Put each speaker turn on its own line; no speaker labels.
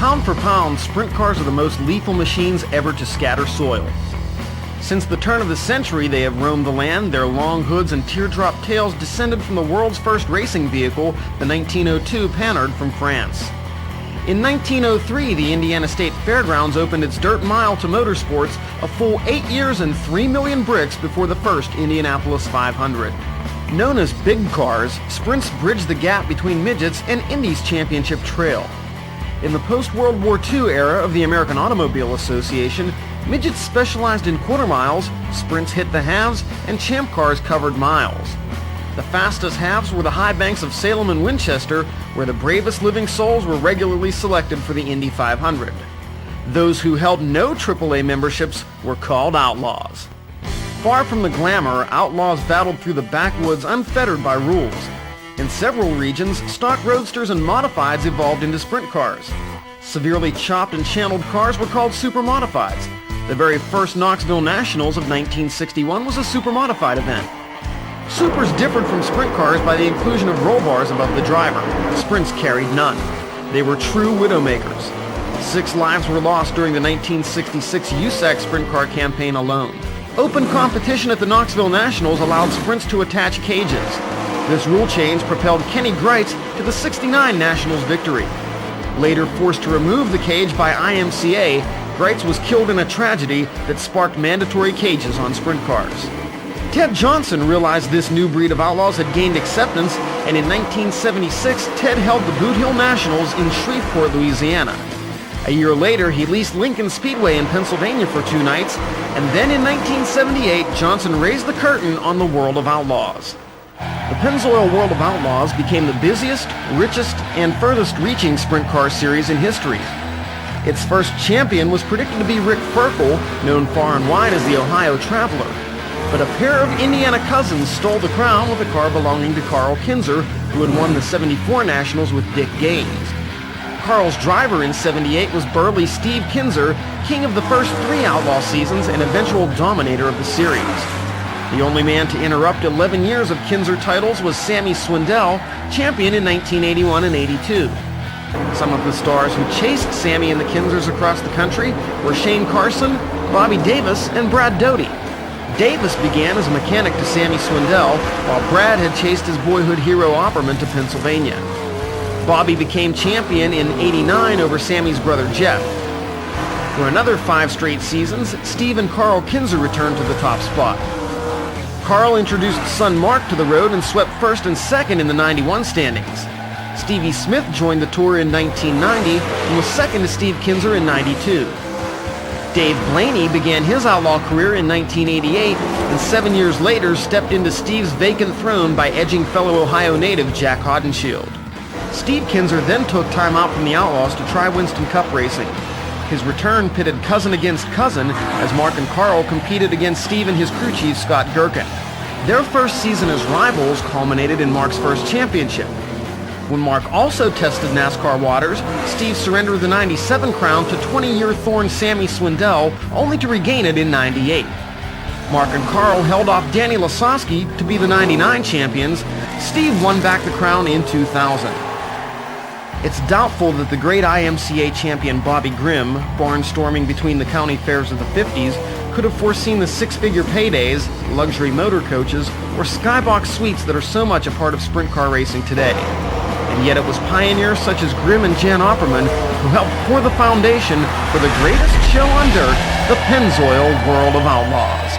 Pound for pound, sprint cars are the most lethal machines ever to scatter soil. Since the turn of the century, they have roamed the land, their long hoods and teardrop tails descended from the world's first racing vehicle, the 1902 Panhard from France. In 1903, the Indiana State Fairgrounds opened its dirt mile to motorsports a full 8 years and 3 million bricks before the first Indianapolis 500. Known as big cars, sprints bridge the gap between midgets and Indy's championship trail. In the post-World War II era of the American Automobile Association, midgets specialized in quarter miles, sprints hit the halves, and champ cars covered miles. The fastest halves were the high banks of Salem and Winchester, where the bravest living souls were regularly selected for the Indy 500. Those who held no AAA memberships were called Outlaws. Far from the glamour, Outlaws battled through the backwoods unfettered by rules. In several regions, stock roadsters and modifieds evolved into sprint cars. Severely chopped and channeled cars were called super modifieds. The very first Knoxville Nationals of 1961 was a super modified event. Supers differed from sprint cars by the inclusion of roll bars above the driver. Sprints carried none. They were true widowmakers. 6 lives were lost during the 1966 USAC sprint car campaign alone. Open competition at the Knoxville Nationals allowed sprints to attach cages. This rule change propelled Kenny Greitz to the '69 Nationals victory. Later forced to remove the cage by IMCA, Greitz was killed in a tragedy that sparked mandatory cages on sprint cars. Ted Johnson realized this new breed of outlaws had gained acceptance, and in 1976, Ted held the Boot Hill Nationals in Shreveport, Louisiana. A year later, he leased Lincoln Speedway in Pennsylvania for 2 nights, and then in 1978, Johnson raised the curtain on the World of Outlaws. The Pennzoil World of Outlaws became the busiest, richest, and furthest-reaching sprint car series in history. Its first champion was predicted to be Rick Ferkel, known far and wide as the Ohio Traveler. But a pair of Indiana cousins stole the crown with a car belonging to Carl Kinzer, who had won the '74 Nationals with Dick Gaines. Carl's driver in '78 was burly Steve Kinzer, king of the first 3 Outlaw seasons and eventual dominator of the series. The only man to interrupt 11 years of Kinzer titles was Sammy Swindell, champion in 1981 and '82. Some of the stars who chased Sammy and the Kinzers across the country were Shane Carson, Bobby Davis, and Brad Doty. Davis began as a mechanic to Sammy Swindell, while Brad had chased his boyhood hero Opperman to Pennsylvania. Bobby became champion in '89 over Sammy's brother Jeff. For another 5 straight seasons, Steve and Carl Kinzer returned to the top spot. Carl introduced son Mark to the road and swept first and second in the '91 standings. Stevie Smith joined the tour in 1990 and was second to Steve Kinzer in '92. Dave Blaney began his outlaw career in 1988 and 7 years later stepped into Steve's vacant throne by edging fellow Ohio native Jack Hodenshield. Steve Kinzer then took time out from the Outlaws to try Winston Cup racing. His return pitted cousin against cousin as Mark and Carl competed against Steve and his crew chief Scott Gherkin. Their first season as rivals culminated in Mark's first championship. When Mark also tested NASCAR waters, Steve surrendered the '97 crown to 20-year thorn Sammy Swindell, only to regain it in '98. Mark and Carl held off Danny Lasowski to be the '99 champions. Steve won back the crown in 2000. It's doubtful that the great IMCA champion Bobby Grimm, barnstorming between the county fairs of the 50s, could have foreseen the 6-figure paydays, luxury motor coaches, or skybox suites that are so much a part of sprint car racing today. And yet it was pioneers such as Grimm and Jan Opperman who helped pour the foundation for the greatest show on dirt, the Pennzoil World of Outlaws.